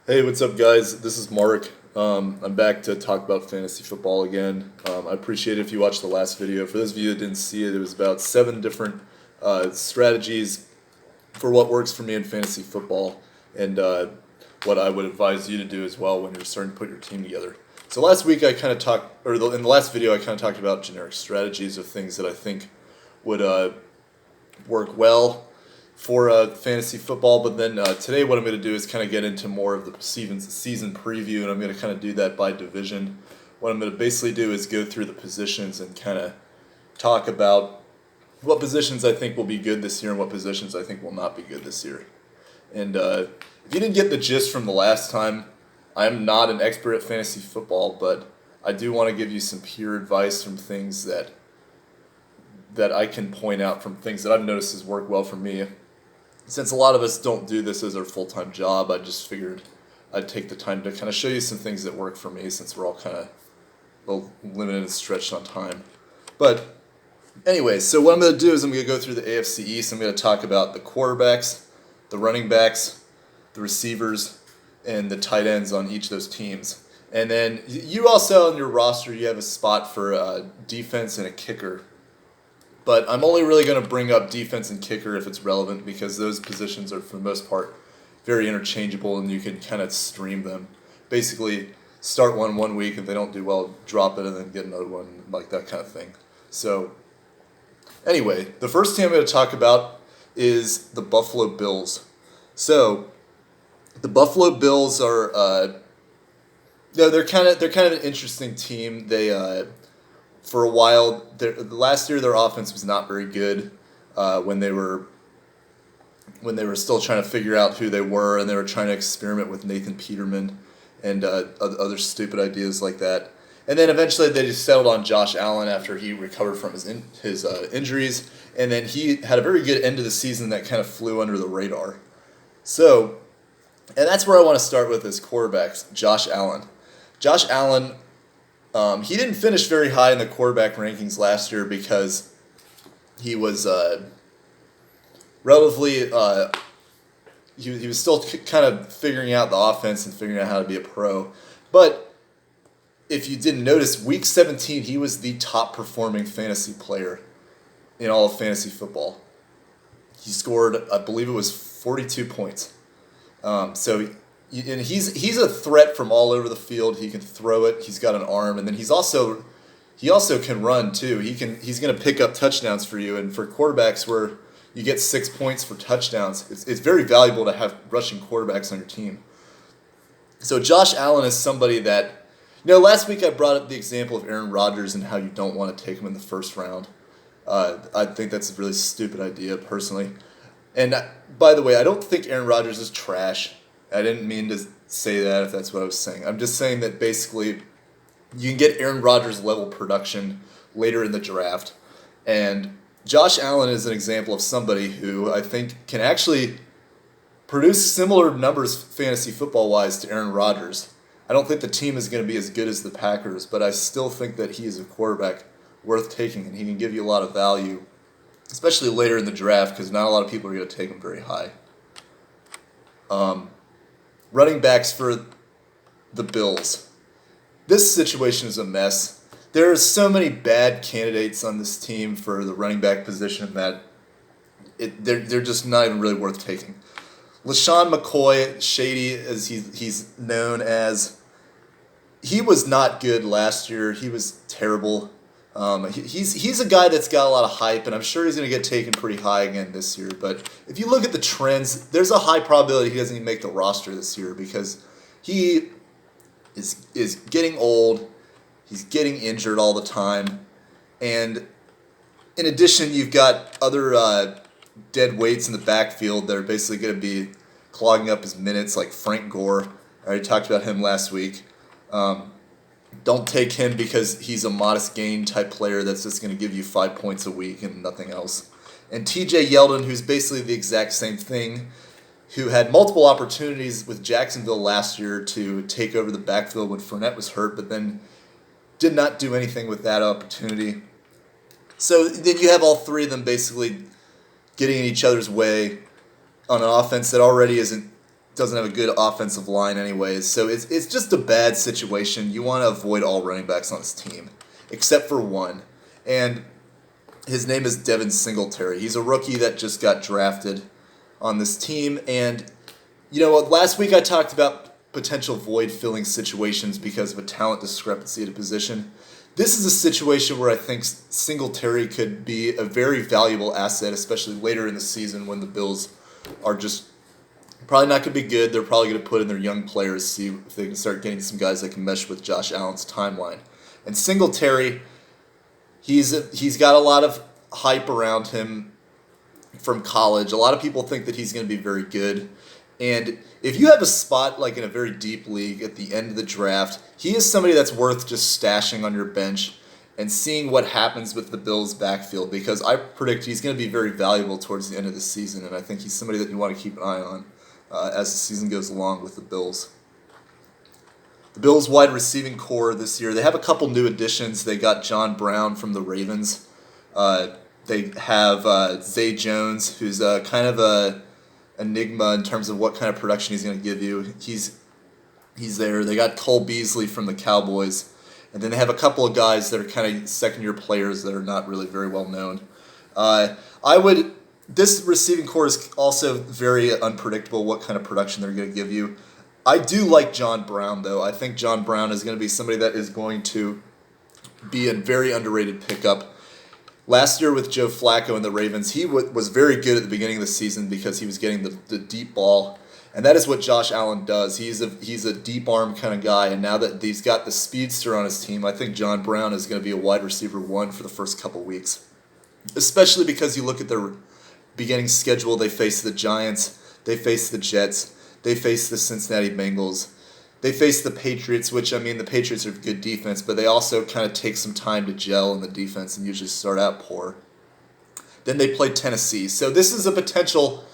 Hey, what's up, guys? This is Mark. I'm back to talk about fantasy football again. I appreciate it if you watched the last video. For those of you that didn't see it, it was about 7 different strategies for what works for me in fantasy football and what I would advise you to do as well when you're starting to put your team together. So last week I kind of talked, in the last video I kind of talked about generic strategies of things that I think would work well for fantasy football. But then today, what I'm going to do is kind of get into more of the season preview, and I'm going to kind of do that by division. What I'm going to basically do is go through the positions and kind of talk about what positions I think will be good this year and what positions I think will not be good this year. And if you didn't get the gist from the last time, I'm not an expert at fantasy football, but I do want to give you some pure advice from things that I can point out from things that I've noticed has worked well for me. Since a lot of us don't do this as our full-time job, I just figured I'd take the time to kind of show you some things that work for me since we're all kind of limited and stretched on time. But anyway, so what I'm going to do is I'm going to go through the AFC East. I'm going to talk about the quarterbacks, the running backs, the receivers, and the tight ends on each of those teams. And then you also on your roster, you have a spot for defense and a kicker. But I'm only really going to bring up defense and kicker if it's relevant because those positions are, for the most part, very interchangeable and you can kind of stream them. Basically, start one week, if they don't do well, drop it and then get another one, like that kind of thing. So, anyway, the first team I'm going to talk about is the Buffalo Bills. So, the Buffalo Bills are, they're kind of an interesting team. They for a while, last year their offense was not very good when they were still trying to figure out who they were, and they were trying to experiment with Nathan Peterman and other stupid ideas like that. And then eventually they just settled on Josh Allen after he recovered from his injuries, and then he had a very good end of the season that kind of flew under the radar. So, and that's where I want to start with as quarterbacks, Josh Allen. Josh Allen, he didn't finish very high in the quarterback rankings last year because he was relatively he was still kind of figuring out the offense and figuring out how to be a pro. But if you didn't notice, Week 17 he was the top performing fantasy player in all of fantasy football. He scored, I believe it was 42 points. And he's a threat from all over the field. He can throw it. He's got an arm, and then he also can run too. He's going to pick up touchdowns for you. And for quarterbacks, where you get 6 points for touchdowns, it's very valuable to have rushing quarterbacks on your team. So Josh Allen is somebody that, last week I brought up the example of Aaron Rodgers and how you don't want to take him in the first round. I think that's a really stupid idea personally. And by the way, I don't think Aaron Rodgers is trash. I didn't mean to say that if that's what I was saying. I'm just saying that basically you can get Aaron Rodgers level production later in the draft. And Josh Allen is an example of somebody who I think can actually produce similar numbers fantasy football-wise to Aaron Rodgers. I don't think the team is going to be as good as the Packers, but I still think that he is a quarterback worth taking, and he can give you a lot of value, especially later in the draft, because not a lot of people are going to take him very high. Running backs for the Bills. This situation is a mess. There are so many bad candidates on this team for the running back position that they're just not even really worth taking. LaShawn McCoy, Shady as he's known as, he was not good last year. He was terrible. He's a guy that's got a lot of hype, and I'm sure he's going to get taken pretty high again this year. But if you look at the trends, there's a high probability he doesn't even make the roster this year because he is getting old. He's getting injured all the time. And in addition, you've got other dead weights in the backfield that are basically going to be clogging up his minutes, like Frank Gore. I already talked about him last week. Don't take him because he's a modest gain type player that's just going to give you 5 points a week and nothing else. And TJ Yeldon, who's basically the exact same thing, who had multiple opportunities with Jacksonville last year to take over the backfield when Fournette was hurt, but then did not do anything with that opportunity. So then you have all three of them basically getting in each other's way on an offense that already isn't doesn't have a good offensive line anyways. So it's just a bad situation. You want to avoid all running backs on this team, except for one. And his name is Devin Singletary. He's a rookie that just got drafted on this team. And, last week I talked about potential void-filling situations because of a talent discrepancy at a position. This is a situation where I think Singletary could be a very valuable asset, especially later in the season when the Bills are just probably not going to be good. They're probably going to put in their young players, see if they can start getting some guys that can mesh with Josh Allen's timeline. And Singletary, he's got a lot of hype around him from college. A lot of people think that he's going to be very good. And if you have a spot like in a very deep league at the end of the draft, he is somebody that's worth just stashing on your bench and seeing what happens with the Bills' backfield, because I predict he's going to be very valuable towards the end of the season, and I think he's somebody that you want to keep an eye on as the season goes along with the Bills. The Bills' wide receiving core this year, they have a couple new additions. They got John Brown from the Ravens. They have Zay Jones, who's kind of a enigma in terms of what kind of production he's going to give you. He's there. They got Cole Beasley from the Cowboys. And then they have a couple of guys that are kind of second-year players that are not really very well known. This receiving core is also very unpredictable what kind of production they're going to give you. I do like John Brown, though. I think John Brown is going to be somebody that is going to be a very underrated pickup. Last year with Joe Flacco and the Ravens, he was very good at the beginning of the season because he was getting the deep ball. And that is what Josh Allen does. He's a deep arm kind of guy, and now that he's got the speedster on his team, I think John Brown is going to be a wide receiver 1 for the first couple weeks. Especially because you look at their beginning schedule, they face the Giants, they face the Jets, they face the Cincinnati Bengals, they face the Patriots, which, the Patriots are good defense, but they also kind of take some time to gel in the defense and usually start out poor. Then they play Tennessee. So this is a potential.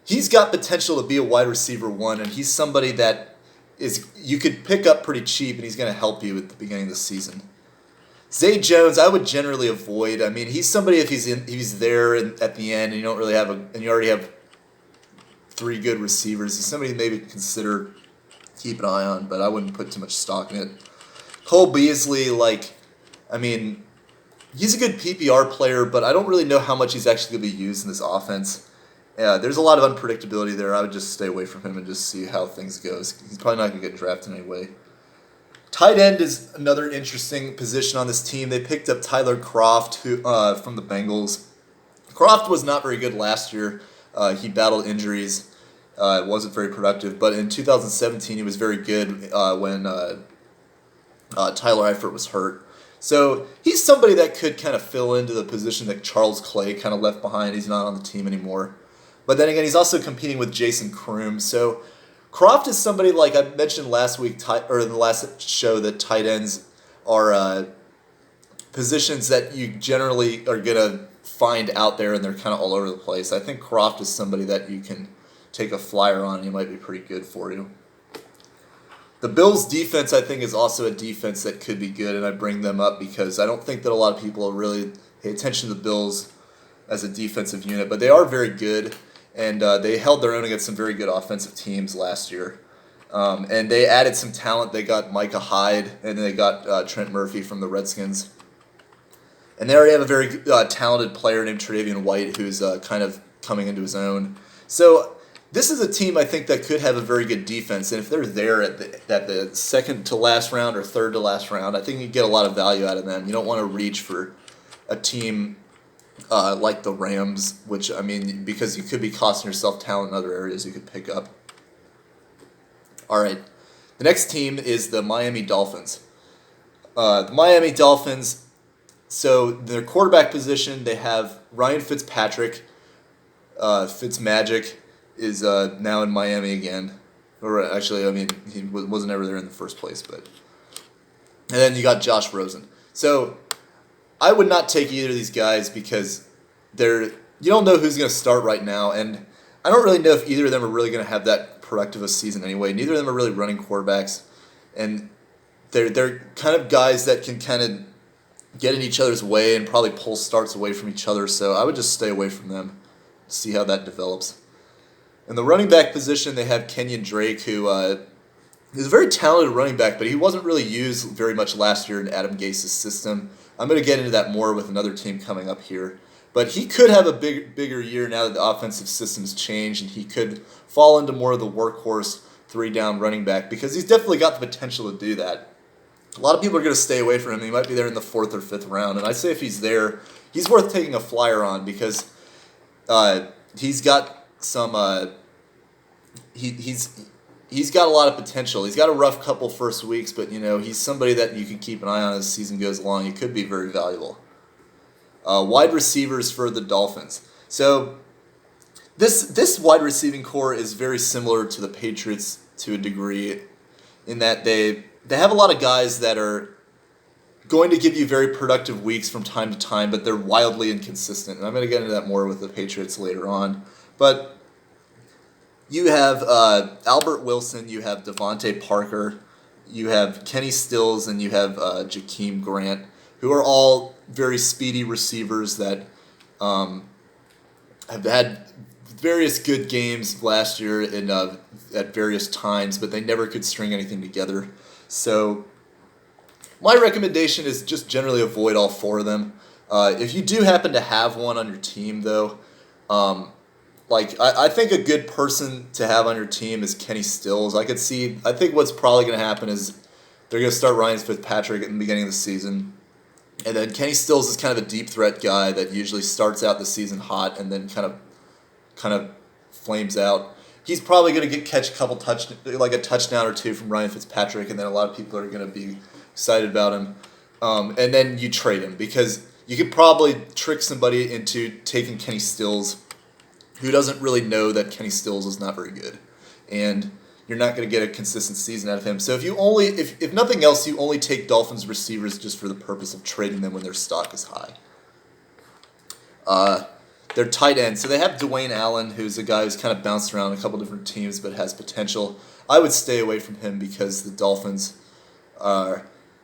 He's got potential to be a wide receiver 1, and he's somebody that you could pick up pretty cheap, and he's going to help you at the beginning of the season. Zay Jones, I would generally avoid. He's somebody if he's there at the end, and you already have 3 good receivers. He's somebody to maybe consider keep an eye on, but I wouldn't put too much stock in it. Cole Beasley, he's a good PPR player, but I don't really know how much he's actually going to be used in this offense. Yeah, there's a lot of unpredictability there. I would just stay away from him and just see how things go. He's probably not going to get drafted anyway. Tight end is another interesting position on this team. They picked up Tyler Kroft from the Bengals. Kroft was not very good last year. He battled injuries. It wasn't very productive. But in 2017, he was very good when Tyler Eifert was hurt. So he's somebody that could kind of fill into the position that Charles Clay kind of left behind. He's not on the team anymore. But then again, he's also competing with Jason Kroom. So Kroft is somebody, like I mentioned last week, or in the last show, that tight ends are positions that you generally are going to find out there, and they're kind of all over the place. I think Kroft is somebody that you can take a flyer on, and he might be pretty good for you. The Bills' defense, I think, is also a defense that could be good, and I bring them up because I don't think that a lot of people really pay attention to the Bills as a defensive unit, but they are very good, and they held their own against some very good offensive teams last year. And they added some talent. They got Micah Hyde, and then they got Trent Murphy from the Redskins. And they already have a very talented player named Tre'Davious White who's kind of coming into his own. So this is a team I think that could have a very good defense, and if they're there at the second to last round or third to last round, I think you get a lot of value out of them. You don't want to reach for a team like the Rams, which, because you could be costing yourself talent in other areas you could pick up. All right, the next team is the Miami Dolphins. The Miami Dolphins, so their quarterback position, they have Ryan Fitzpatrick. Fitzmagic is now in Miami again. Or actually, he wasn't ever there in the first place. And then you got Josh Rosen. So I would not take either of these guys because you don't know who's going to start right now, and I don't really know if either of them are really going to have that productive a season anyway. Neither of them are really running quarterbacks, and they're kind of guys that can kind of get in each other's way and probably pull starts away from each other, so I would just stay away from them, see how that develops. In the running back position, they have Kenyon Drake, who is a very talented running back, but he wasn't really used very much last year in Adam Gase's system. I'm going to get into that more with another team coming up here. But he could have a bigger year now that the offensive system's changed, and he could fall into more of the workhorse 3-down running back because he's definitely got the potential to do that. A lot of people are going to stay away from him. He might be there in the 4th or 5th round, and I say if he's there, he's worth taking a flyer on because he's got some he's got a lot of potential. He's got a rough couple first weeks, but he's somebody that you can keep an eye on as the season goes along. He could be very valuable. Wide receivers for the Dolphins. So this wide receiving core is very similar to the Patriots to a degree in that they have a lot of guys that are going to give you very productive weeks from time to time, but they're wildly inconsistent. And I'm going to get into that more with the Patriots later on. But you have Albert Wilson, you have Devontae Parker, you have Kenny Stills, and you have Jakeem Grant, who are all very speedy receivers that have had various good games last year at various times, but they never could string anything together. So my recommendation is just generally avoid all 4 of them. If you do happen to have one on your team, though, I think a good person to have on your team is Kenny Stills. I think what's probably going to happen is they're going to start Ryan Fitzpatrick at the beginning of the season. And then Kenny Stills is kind of a deep threat guy that usually starts out the season hot and then kind of flames out. He's probably going to catch a touchdown or 2 from Ryan Fitzpatrick, and then a lot of people are going to be excited about him. And then you trade him because you could probably trick somebody into taking Kenny Stills who doesn't really know that Kenny Stills is not very good. And you're not going to get a consistent season out of him. So if nothing else, you only take Dolphins receivers just for the purpose of trading them when their stock is high. Their tight end. So they have Dwayne Allen, who's a guy who's kind of bounced around a couple different teams but has potential. I would stay away from him because the Dolphins,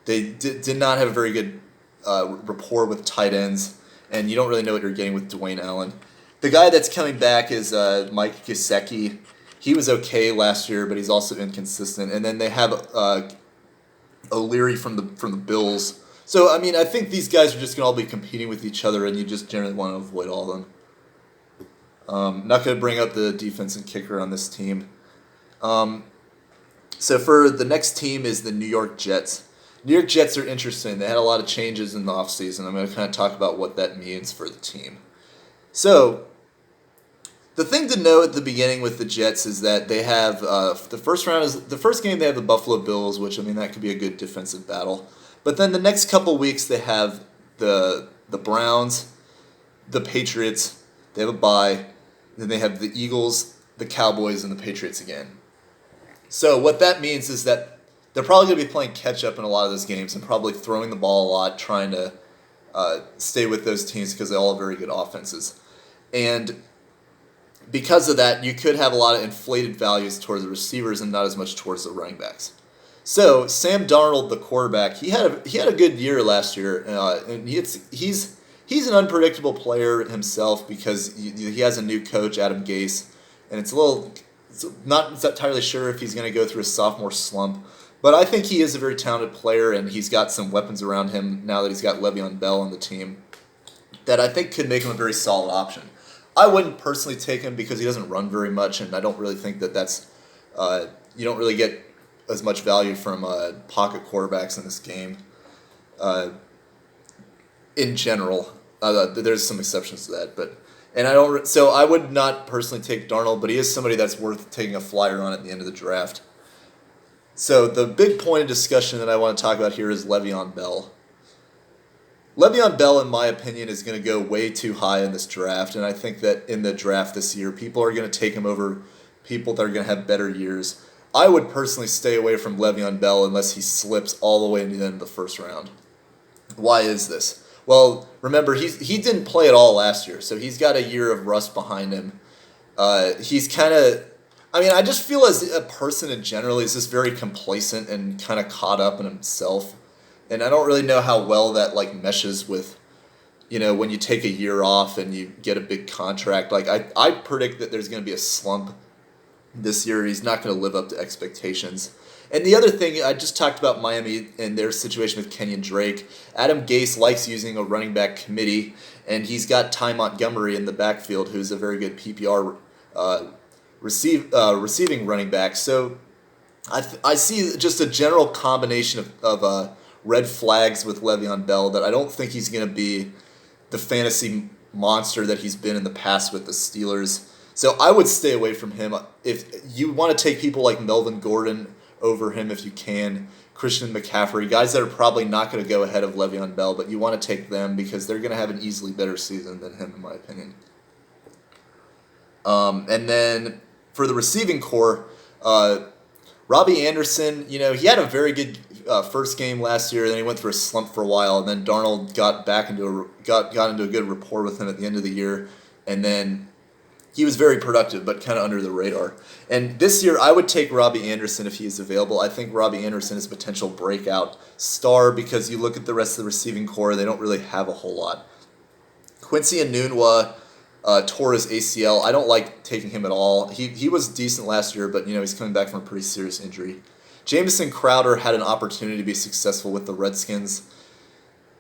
they did not have a very good rapport with tight ends, and you don't really know what you're getting with Dwayne Allen. The guy that's coming back is Mike Gesicki. He was okay last year, but he's also inconsistent. And then they have O'Leary from the Bills. So, I think these guys are just going to all be competing with each other, and you just generally want to avoid all of them. Not going to bring up the defense and kicker on this team. So for the next team is the New York Jets. New York Jets are interesting. They had a lot of changes in the offseason. I'm going to kind of talk about what that means for the team. So the thing to know at the beginning with the Jets is that they have the first game they have the Buffalo Bills, which that could be a good defensive battle. But then the next couple weeks they have the Browns, the Patriots. They have a bye. Then they have the Eagles, the Cowboys, and the Patriots again. So what that means is that they're probably going to be playing catch up in a lot of those games and probably throwing the ball a lot, trying to stay with those teams because they all have very good offenses. And because of that, you could have a lot of inflated values towards the receivers and not as much towards the running backs. So Sam Darnold, the quarterback, he had a good year last year, and he's an unpredictable player himself because he has a new coach, Adam Gase, and it's not entirely sure if he's going to go through a sophomore slump. But I think he is a very talented player, and he's got some weapons around him now that he's got LeVeon Bell on the team that I think could make him a very solid option. I wouldn't personally take him because he doesn't run very much, and I don't really think that's you don't really get as much value from pocket quarterbacks in this game. In general, there's some exceptions to that, so I would not personally take Darnold, but he is somebody that's worth taking a flyer on at the end of the draft. So the big point of discussion that I want to talk about here is LeVeon Bell. LeVeon Bell, in my opinion, is going to go way too high in this draft, and I think that in the draft this year, people are going to take him over people that are going to have better years. I would personally stay away from LeVeon Bell unless he slips all the way into the end of the first round. Why is this? Well, remember, he didn't play at all last year, so he's got a year of rust behind him. He's kind of... I just feel as a person in general, he's just very complacent and kind of caught up in himself. And I don't really know how well that meshes with, when you take a year off and you get a big contract. I predict that there's going to be a slump this year. He's not going to live up to expectations. And the other thing, I just talked about Miami and their situation with Kenyon Drake. Adam Gase likes using a running back committee, and he's got Ty Montgomery in the backfield, who's a very good PPR receiving running back. So I see just a general combination of red flags with LeVeon Bell that I don't think he's going to be the fantasy monster that he's been in the past with the Steelers. So I would stay away from him. If you want to take people like Melvin Gordon over him if you can, Christian McCaffrey, guys that are probably not going to go ahead of Le'Veon Bell, but you want to take them because they're going to have an easily better season than him, in my opinion. And then for the receiving core, Robbie Anderson, he had a very good first game last year, then he went through a slump for a while, and then Darnold got into a good rapport with him at the end of the year, and then he was very productive, but kind of under the radar. And this year, I would take Robbie Anderson if he is available. I think Robbie Anderson is a potential breakout star because you look at the rest of the receiving core, they don't really have a whole lot. Quincy Enunwa tore his ACL. I don't like taking him at all. He was decent last year, but he's coming back from a pretty serious injury. Jamison Crowder had an opportunity to be successful with the Redskins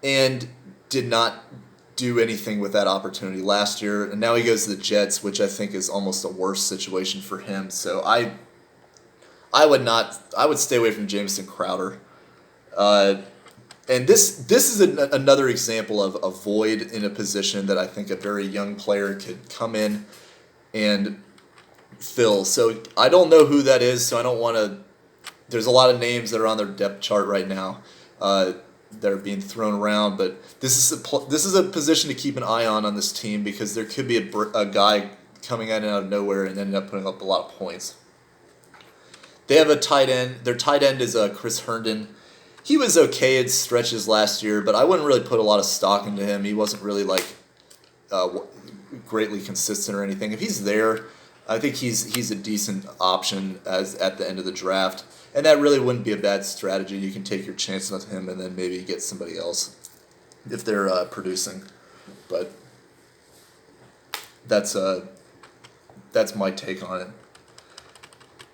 and did not do anything with that opportunity last year, and now he goes to the Jets, which I think is almost a worse situation for him. So I would stay away from Jamison Crowder. And this is another example of a void in a position that I think a very young player could come in and fill. So I don't know who that is, so I don't want to. There's a lot of names that are on their depth chart right now that are being thrown around, but this is a position to keep an eye on this team because there could be a guy coming in out of nowhere and ended up putting up a lot of points. They have a tight end. Their tight end is Chris Herndon. He was okay in stretches last year, but I wouldn't really put a lot of stock into him. He wasn't really greatly consistent or anything. If he's there, I think he's a decent option at the end of the draft. And that really wouldn't be a bad strategy. You can take your chances with him and then maybe get somebody else if they're producing. But that's my take on it.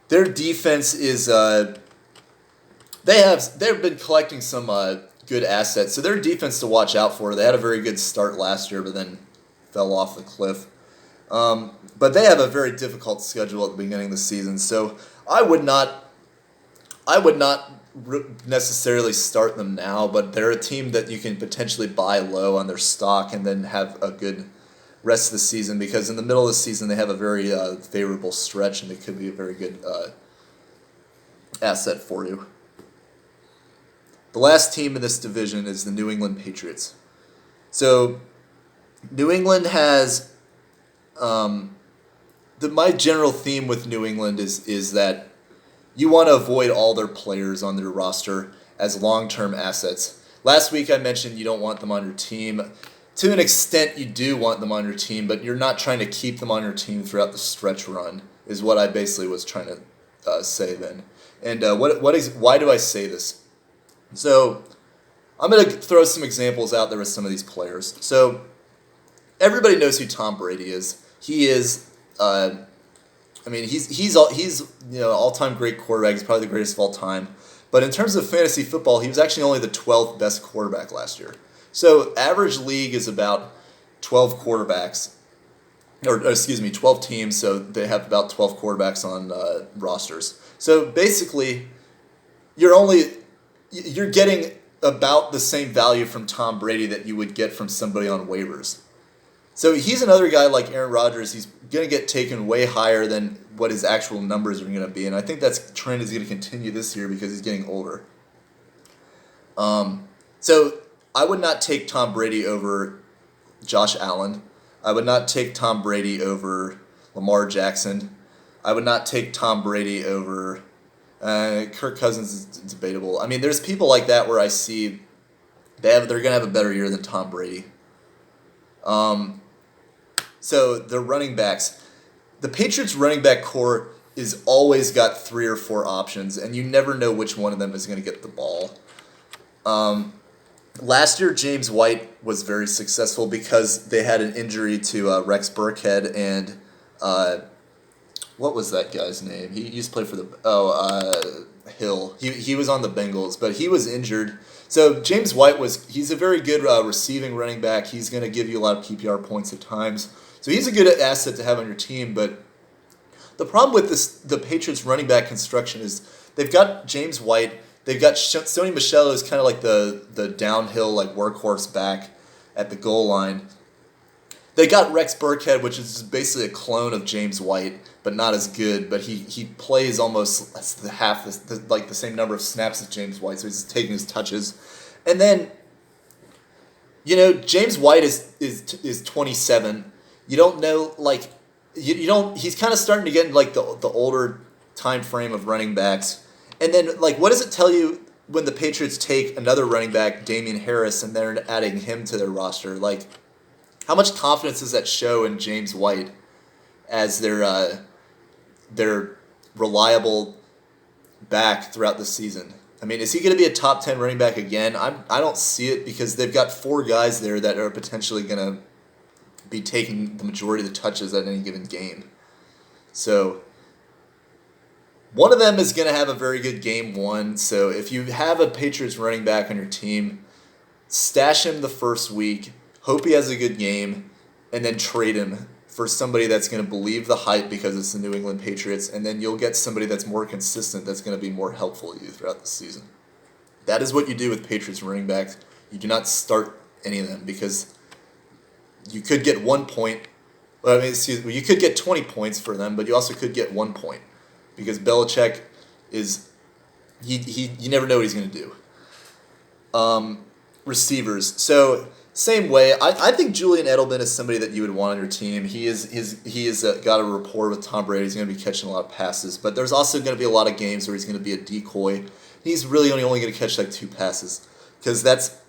Their defense is they've been collecting some good assets. So their defense to watch out for. They had a very good start last year, but then fell off the cliff. But they have a very difficult schedule at the beginning of the season. So I would not necessarily start them now, but they're a team that you can potentially buy low on their stock and then have a good rest of the season because in the middle of the season they have a very favorable stretch and it could be a very good asset for you. The last team in this division is the New England Patriots. So New England has my general theme with New England is that you want to avoid all their players on their roster as long-term assets. Last week I mentioned you don't want them on your team. To an extent you do want them on your team, but you're not trying to keep them on your team throughout the stretch run, is what I basically was trying to say then. And why do I say this? So I'm going to throw some examples out there with some of these players. So everybody knows who Tom Brady is. He is... he's all-time great quarterback. He's probably the greatest of all time. But in terms of fantasy football, he was actually only the 12th best quarterback last year. So average league is about 12 quarterbacks, 12 teams. So they have about 12 quarterbacks on rosters. So basically, you're getting about the same value from Tom Brady that you would get from somebody on waivers. So he's another guy like Aaron Rodgers. He's going to get taken way higher than what his actual numbers are going to be. And I think that trend is going to continue this year because he's getting older. So I would not take Tom Brady over Josh Allen. I would not take Tom Brady over Lamar Jackson. I would not take Tom Brady over Kirk Cousins is debatable. I mean, there's people like that where I see they're going to have a better year than Tom Brady. So the running backs, the Patriots running back core is always got 3 or 4 options, and you never know which one of them is going to get the ball. Last year, James White was very successful because they had an injury to Rex Burkhead and what was that guy's name? He used to play for the Hill. He was on the Bengals, but he was injured. So James White he's a very good receiving running back. He's going to give you a lot of PPR points at times. So he's a good asset to have on your team. But the problem with the Patriots running back construction is they've got James White. They've got Sony Michel, who's kind of like the downhill like workhorse back at the goal line. They got Rex Burkhead, which is basically a clone of James White, but not as good. But he plays almost the same number of snaps as James White, so he's taking his touches. And then, James White is 27. You don't know, like, you don't. He's kind of starting to get in like the older time frame of running backs. And then, like, what does it tell you when the Patriots take another running back, Damian Harris, and they're adding him to their roster? Like, how much confidence does that show in James White as their reliable back throughout the season? I mean, is he going to be a top 10 running back again? I don't see it because they've got 4 guys there that are potentially going to be taking the majority of the touches at any given game. So one of them is going to have a very good game 1. So if you have a Patriots running back on your team, stash him the first week. Hope he has a good game, and then trade him for somebody that's going to believe the hype because it's the New England Patriots, and then you'll get somebody that's more consistent that's going to be more helpful to you throughout the season. That is what you do with Patriots running backs. You do not start any of them because you could get 1 point. Well, you could get 20 points for them, but you also could get 1 point because Belichick you never know what he's going to do. Receivers. So same way, I think Julian Edelman is somebody that you would want on your team. He is got a rapport with Tom Brady. He's going to be catching a lot of passes, but there's also going to be a lot of games where he's going to be a decoy. He's really only going to catch like 2 passes because that's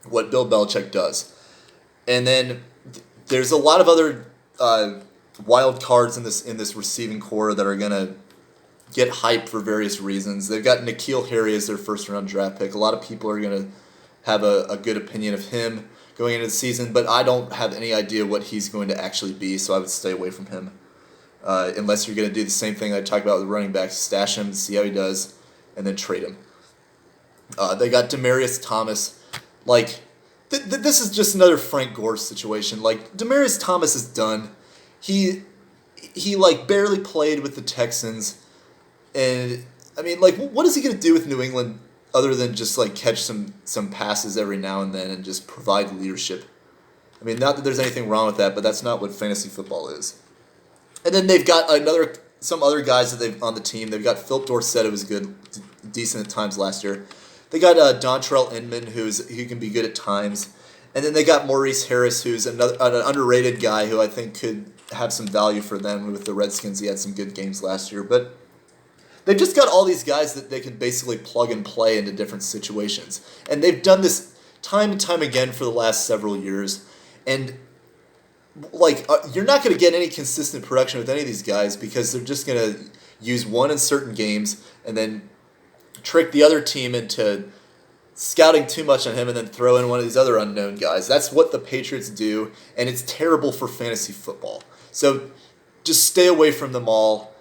what Bill Belichick does. And then there's a lot of other wild cards in this receiving core that are going to get hyped for various reasons. They've got N'Keal Harry as their first-round draft pick. A lot of people are going to have a good opinion of him going into the season, but I don't have any idea what he's going to actually be, so I would stay away from him. Unless you're going to do the same thing I talked about with running backs, stash him, see how he does, and then trade him. They got Demaryius Thomas. Like, this is just another Frank Gore situation. Like, Demaryius Thomas is done. He like barely played with the Texans, and I mean, like, what is he going to do with New England other than just like catch some passes every now and then and just provide leadership? I mean, not that there's anything wrong with that, but that's not what fantasy football is. And then they've got some other guys that they've on the team. They've got Philip Dorsett, who was good, decent at times last year. They got Dontrell Inman, who can be good at times. And then they got Maurice Harris, who's an underrated guy who I think could have some value for them with the Redskins. He had some good games last year, but they've just got all these guys that they can basically plug and play into different situations. And they've done this time and time again for the last several years. And like, you're not going to get any consistent production with any of these guys because they're just going to use one in certain games and then trick the other team into scouting too much on him and then throw in one of these other unknown guys. That's what the Patriots do, and it's terrible for fantasy football. So just stay away from them all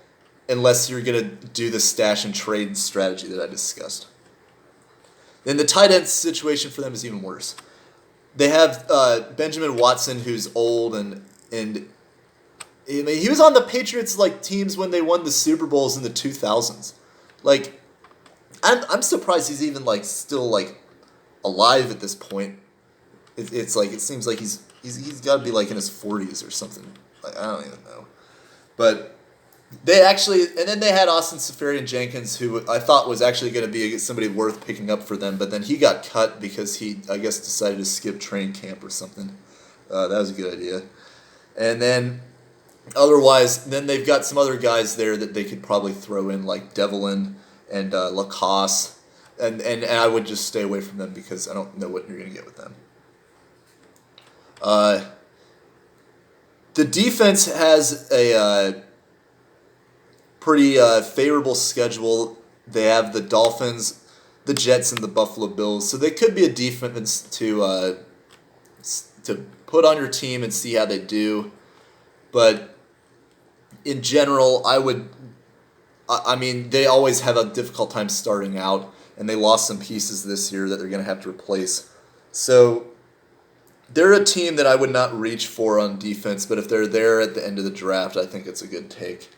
unless you're going to do the stash and trade strategy that I discussed. Then the tight end situation for them is even worse. They have Benjamin Watson, who's old, and I mean, he was on the Patriots like teams when they won the Super Bowls in the 2000s. Like, I'm surprised he's even like still like alive at this point. It's like it seems like he's got to be like in his 40s or something. Like, I don't even know. But they actually, and then they had Austin Seferian-Jenkins, who I thought was actually going to be somebody worth picking up for them, but then he got cut because he, I guess, decided to skip training camp or something. That was a good idea. And then, otherwise, then they've got some other guys there that they could probably throw in, like Devlin and Lacoste, and I would just stay away from them because I don't know what you're going to get with them. The defense has a pretty favorable schedule. They have the Dolphins, the Jets, and the Buffalo Bills, so they could be a defense to put on your team and see how they do. But in general, I mean, they always have a difficult time starting out, and they lost some pieces this year that they're going to have to replace. So they're a team that I would not reach for on defense, but if they're there at the end of the draft, I think it's a good take.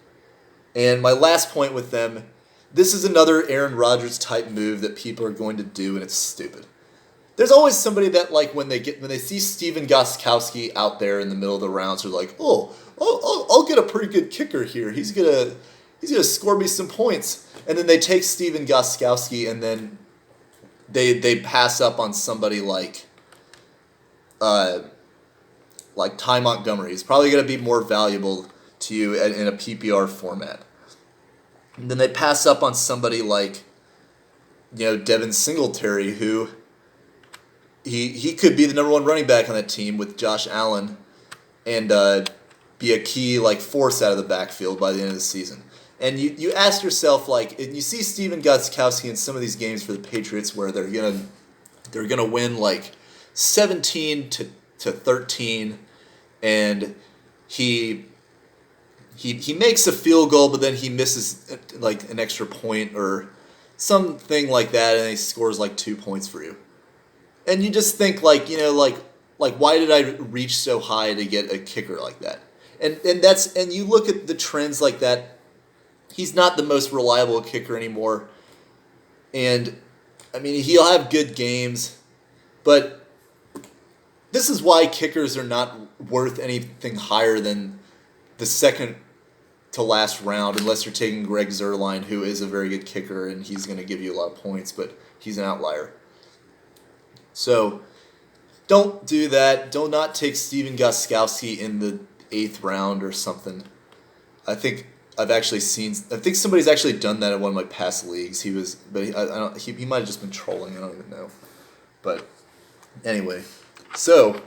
And my last point with them, this is another Aaron Rodgers type move that people are going to do, and it's stupid. There's always somebody that, like, when they see Steven Gostkowski out there in the middle of the rounds, they're like, oh, I'll get a pretty good kicker here. He's gonna score me some points. And then they take Steven Gostkowski, and then they pass up on somebody like Ty Montgomery. He's probably going to be more valuable to you in a PPR format. And then they pass up on somebody like, Devin Singletary, who he could be the number one running back on that team with Josh Allen and be a key force out of the backfield by the end of the season. And you ask yourself, and you see Steven Gostkowski in some of these games for the Patriots where they're gonna win 17-13, and he makes a field goal, but then he misses an extra point or something like that, and he scores 2 points for you. And you just think why did I reach so high to get a kicker like that? And you look at the trends like that. He's not the most reliable kicker anymore. And, I mean, he'll have good games. But this is why kickers are not worth anything higher than the second to last round, unless you're taking Greg Zuerlein, who is a very good kicker, and he's going to give you a lot of points, but he's an outlier. So, don't do that. Do not take Steven Gostkowski in the 8th round or something. I think somebody's actually done that in one of my past leagues. He might have just been trolling. I don't even know. But anyway, so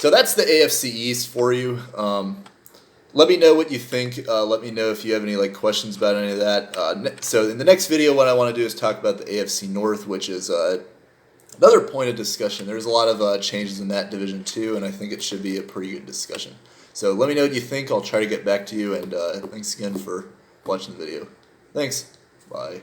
that's the AFC East for you. Let me know what you think. Let me know if you have any questions about any of that. So in the next video, what I want to do is talk about the AFC North, which is another point of discussion. There's a lot of changes in that division too, and I think it should be a pretty good discussion. So let me know what you think. I'll try to get back to you, and thanks again for watching the video. Thanks. Bye.